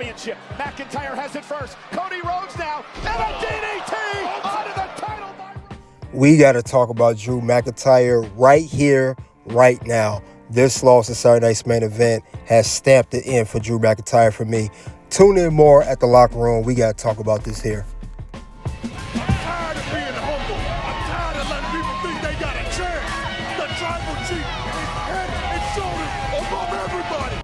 Championship. McIntyre has it first. Cody Rhodes now, and a DDT onto the title. We got to talk about Drew McIntyre right here, right now. This loss at Saturday Night's main event has stamped the end for Drew McIntyre for me. Tune in more at the locker room. We got to talk about this here. I'm tired of being humble. I'm tired of letting people think they got a chance. The tribal chief is head and shoulders above everybody.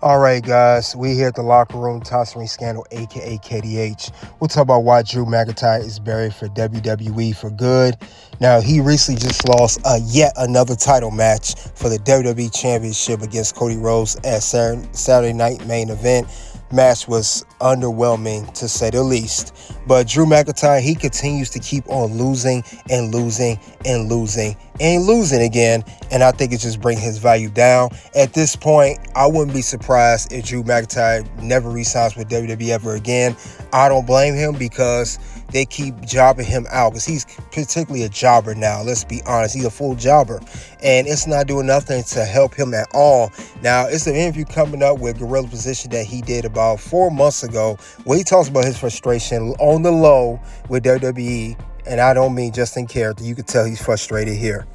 All right, guys, we here at the locker room, Tossing Scandal, a.k.a. KDH. We'll talk about why Drew McIntyre is buried for WWE for good. Now, he recently just lost yet another title match for the WWE Championship against Cody Rhodes at Saturday Night main event. Match was underwhelming, to say the least. But Drew McIntyre, he continues to keep on losing and losing and losing and losing again. And I think it just brings his value down. At this point, I wouldn't be surprised if Drew McIntyre never re-signs with WWE ever again. I don't blame him because they keep jobbing him out because he's particularly a jobber now. Let's be honest. He's a full jobber. And it's not doing nothing to help him at all. Now, it's an interview coming up with Gorilla Position that he did about 4 months ago where he talks about his frustration on the low with WWE. And I don't mean just in character. You can tell he's frustrated here.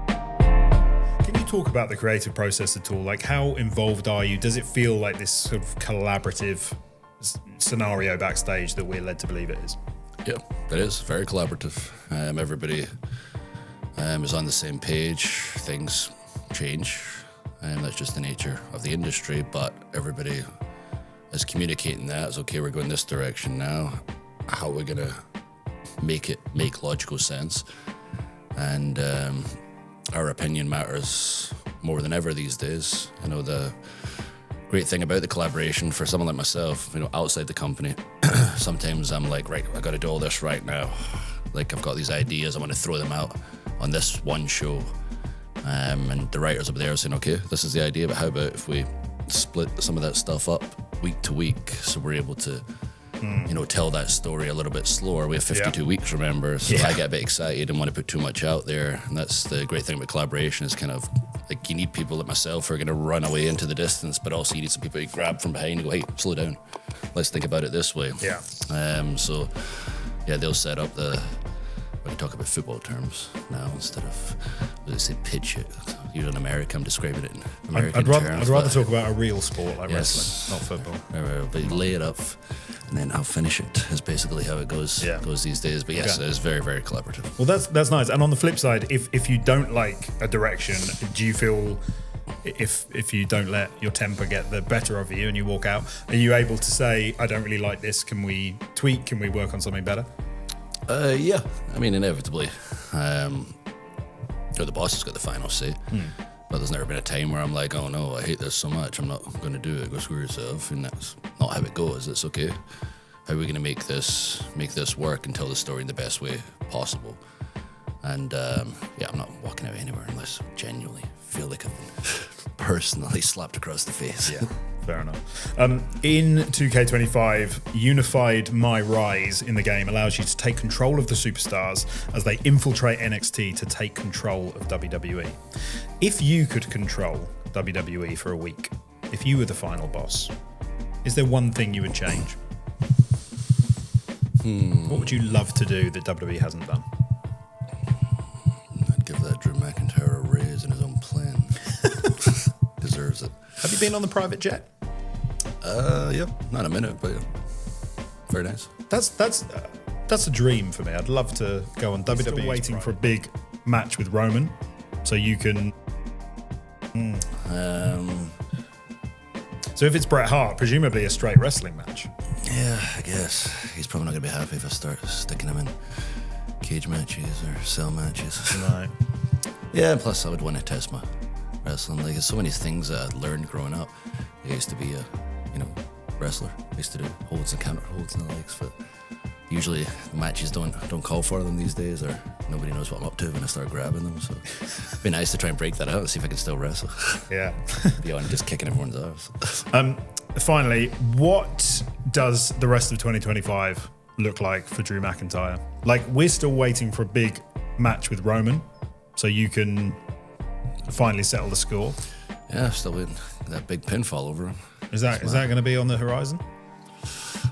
Can you talk about the creative process at all? Like, how involved are you? Does it feel like this sort of collaborative scenario backstage that we're led to believe it is? Yeah, it is very collaborative. Everybody is on the same page. Things change, and that's just the nature of the industry. But everybody is communicating that it's okay. We're going this direction now. How we're gonna make logical sense, and our opinion matters more than ever these days. You know, the great thing about the collaboration for someone like myself, you know, outside the company, sometimes I'm like, right, I got to do all this right now. Like, I've got these ideas, I want to throw them out on this one show, and the writers up there are saying, okay, this is the idea, but how about if we split some of that stuff up week to week so we're able to you know, tell that story a little bit slower. We have 52 weeks, remember, so I get a bit excited and want to put too much out there. And that's the great thing about collaboration, is kind of like you need people like myself who are going to run away into the distance, but also you need some people you grab from behind and go, hey, slow down, let's think about it this way. So yeah, they'll set up we can talk about football terms now instead of, they say, pitch it. You're in America, I'm describing it in American terms. I'd rather talk about a real sport like wrestling, not football. But you lay it up and then I'll finish it, is basically how it goes these days. But yes, it's very, very collaborative. Well, that's nice. And on the flip side, if you don't like a direction, do you feel, if you don't let your temper get the better of you and you walk out, are you able to say, I don't really like this, can we tweak, can we work on something better? Yeah, I mean, inevitably. The boss has got the final say. But there's never been a time where I'm like, oh no, I hate this so much, I'm not going to do it, go screw yourself. And that's not how it goes. It's okay. How are we going to make this work and tell the story in the best way possible? And yeah, I'm not walking out anywhere unless I genuinely feel like I've been personally slapped across the face. Yeah, fair enough. In 2K25, Unified My Rise in the game allows you to take control of the superstars as they infiltrate NXT to take control of WWE. If you could control WWE for a week, if you were the final boss, is there one thing you would change? What would you love to do that WWE hasn't done? I'd give that Drew McIntyre a raise in his own plan. Deserves it. Have you been on the private jet? Yeah, not a minute, but yeah. Very nice. That's a dream for me. I'd love to go on WWE. Still waiting for a big match with Roman, so you can. So if it's Bret Hart, presumably a straight wrestling match. Yeah, I guess he's probably not gonna be happy if I start sticking him in cage matches or cell matches. Right. Yeah, and plus I would want to test my wrestling. Like, there's so many things that I'd learned growing up. I used to be a, wrestler. I used to do holds and counter holds and the likes, but usually the matches don't call for them these days, or nobody knows what I'm up to when I start grabbing them. So it'd be nice to try and break that out and see if I can still wrestle. Yeah. Beyond just kicking everyone's ass. Finally, what does the rest of 2025 look like for Drew McIntyre? Like, we're still waiting for a big match with Roman, so you can finally settle the score. Yeah, still waiting that big pinfall over him. Is that going to be on the horizon?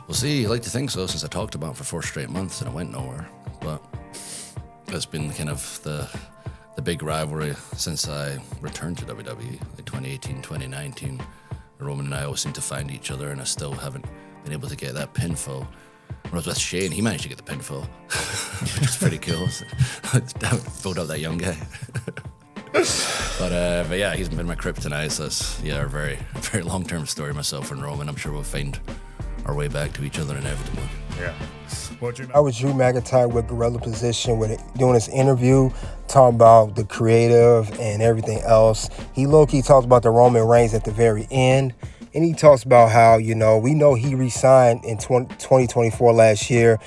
We'll see. I'd like to think so, since I talked about it for 4 straight months and it went nowhere. But it's been kind of the big rivalry since I returned to WWE, like 2018, 2019. Roman and I always seem to find each other, and I still haven't been able to get that pinfall. When I was with Shane, he managed to get the pinfall, which is pretty cool. Vote out that young guy. But yeah, he's been my kryptonite. So it's a very, very long-term story. Myself and Roman, I'm sure we'll find our way back to each other inevitably. Yeah. I was Drew McIntyre with Gorilla Position doing his interview, talking about the creative and everything else. He low-key talked about the Roman Reigns at the very end. And he talks about how, we know he re-signed in 2024 last year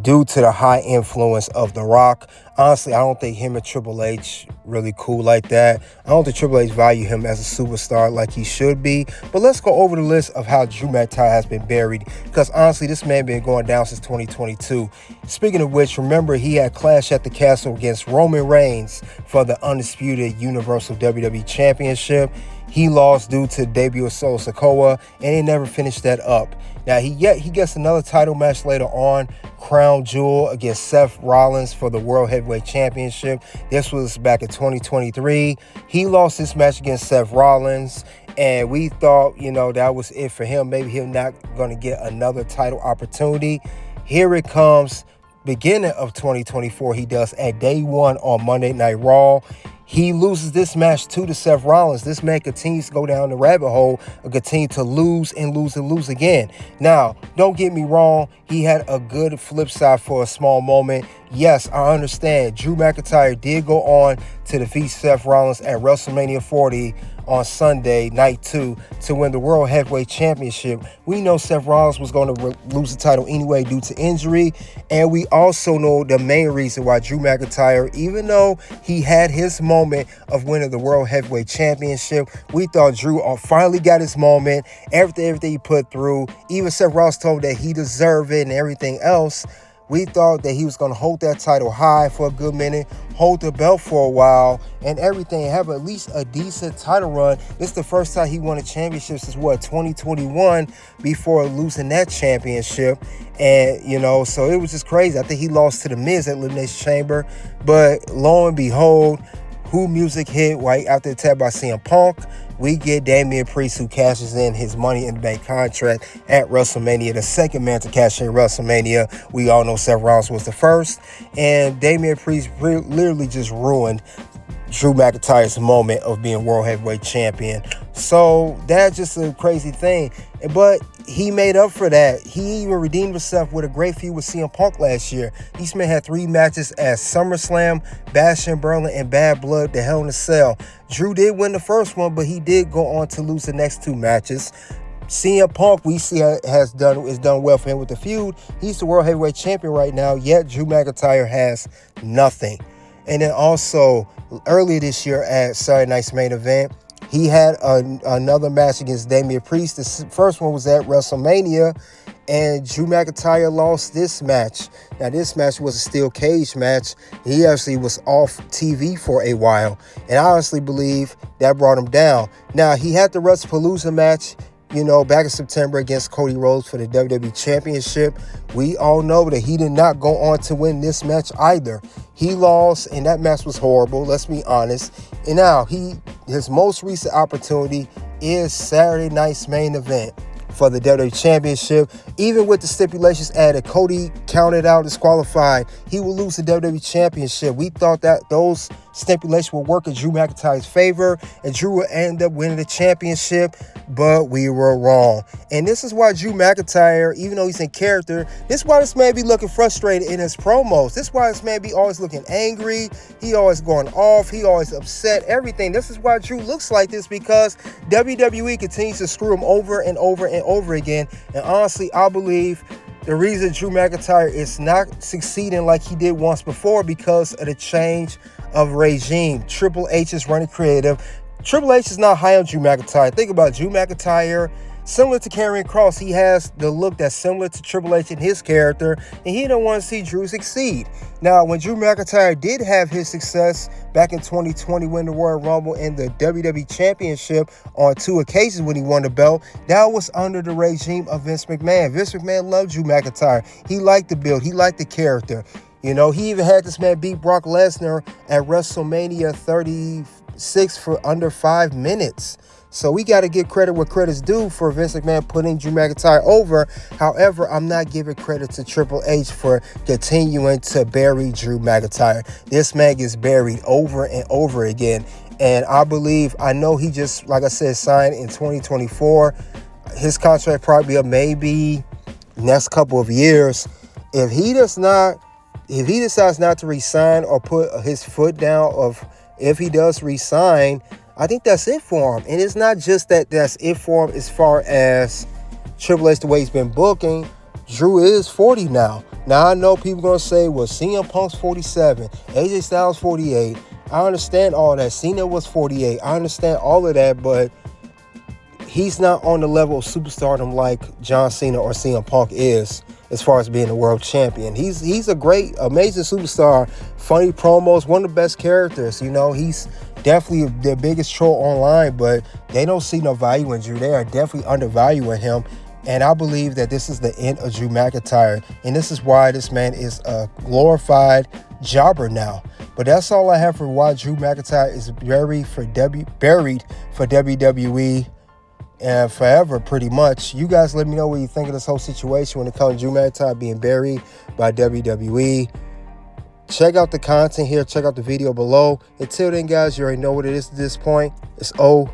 due to the high influence of The Rock. Honestly, I don't think him and Triple H really cool like that. I don't think Triple H value him as a superstar like he should be. But let's go over the list of how Drew McIntyre has been buried, because honestly, this man been going down since 2022. Speaking of which, remember he had Clash at the Castle against Roman Reigns for the undisputed Universal WWE Championship. He lost due to the debut of Solo Sikoa, and he never finished that up. Now, he gets another title match later on, Crown Jewel against Seth Rollins for the World Heavyweight Championship. This was back in 2023. He lost this match against Seth Rollins, and we thought, that was it for him. Maybe he's not going to get another title opportunity. Here it comes, beginning of 2024. He does at day 1 on Monday Night Raw. He loses this match to Seth Rollins. This man continues to go down the rabbit hole and continue to lose and lose and lose again. Now, don't get me wrong. He had a good flip side for a small moment. Yes, I understand. Drew McIntyre did go on to defeat Seth Rollins at WrestleMania 40 on Sunday, night 2, to win the World Heavyweight Championship. We know Seth Rollins was going to lose the title anyway due to injury, and we also know the main reason why Drew McIntyre, even though he had his moment of winning the World Heavyweight Championship, we thought Drew finally got his moment. Everything he put through, even Seth Rollins told that he deserved it and everything else. We thought that he was going to hold that title high for a good minute, hold the belt for a while, and everything, have at least a decent title run. This is the first time he won a championship since, 2021, before losing that championship. And, so it was just crazy. I think he lost to The Miz at Elimination Chamber. But lo and behold, who music hit right after the tap by CM Punk? We get Damian Priest, who cashes in his Money in the Bank contract at WrestleMania, the second man to cash in WrestleMania. We all know Seth Rollins was the first, and Damian Priest literally just ruined Drew McIntyre's moment of being World Heavyweight Champion. So that's just a crazy thing. But he made up for that. He even redeemed himself with a great feud with CM Punk last year. These men had 3 matches at SummerSlam, Bash in Berlin, and Bad Blood, the Hell in a Cell. Drew did win the first one, but he did go on to lose the next 2 matches. CM Punk, we see is done well for him with the feud. He's the World Heavyweight Champion right now, yet Drew McIntyre has nothing. And then also, earlier this year at Saturday Night's Main Event, he had another match against Damian Priest. The first one was at WrestleMania, and Drew McIntyre lost this match. Now, this match was a steel cage match. He actually was off TV for a while, and I honestly believe that brought him down. Now, he had the WrestlePalooza match, back in September against Cody Rhodes for the WWE Championship. We all know that he did not go on to win this match either. He lost, and that match was horrible, let's be honest. And now, his most recent opportunity is Saturday Night's Main Event for the WWE Championship. Even with the stipulations added, Cody counted out, disqualified, he will lose the WWE Championship. We thought that those stipulations would work in Drew McIntyre's favor, and Drew would end up winning the championship, but we were wrong. And this is why Drew McIntyre, even though he's in character, this is why this man be looking frustrated in his promos. This is why this man be always looking angry. He always going off. He always upset, everything. This is why Drew looks like this, because WWE continues to screw him over and over and over again. And honestly, I believe the reason Drew McIntyre is not succeeding like he did once before, because of the change of regime. Triple H is running creative. Triple H is not high on Drew McIntyre. Think about it. Drew McIntyre Similar to Karrion Kross, he has the look that's similar to Triple H in his character, and he don't want to see Drew succeed. Now, when Drew McIntyre did have his success back in 2020, winning the Royal Rumble and the WWE Championship on 2 occasions when he won the belt, that was under the regime of Vince McMahon. Vince McMahon loved Drew McIntyre. He liked the build. He liked the character. You know, he even had this man beat Brock Lesnar at WrestleMania 36 for under 5 minutes. So we got to give credit where credit's due for Vince McMahon putting Drew McIntyre over. However, I'm not giving credit to Triple H for continuing to bury Drew McIntyre. This man gets buried over and over again. And I know he just, like I said, signed in 2024. His contract probably be up maybe next couple of years. If he decides not to resign or put his foot down if he does resign, I think that's it for him. And it's not just that's it for him as far as Triple H, the way he's been booking. Drew is 40 now. Now, I know people going to say, well, CM Punk's 47, AJ Styles 48. I understand all that. Cena was 48. I understand all of that, but he's not on the level of superstardom like John Cena or CM Punk is as far as being a world champion. He's a great, amazing superstar. Funny promos, one of the best characters. You know, he's definitely their biggest troll online, but they don't see no value in Drew. They are definitely undervaluing him. And I believe that this is the end of Drew McIntyre. And this is why this man is a glorified jobber now. But that's all I have for why Drew McIntyre is buried for WWE and forever, pretty much. You guys let me know what you think of this whole situation when it comes to Drew McIntyre being buried by WWE. Check out the content here. Check out the video below. Until then, guys, you already know what it is at this point. It's OUT.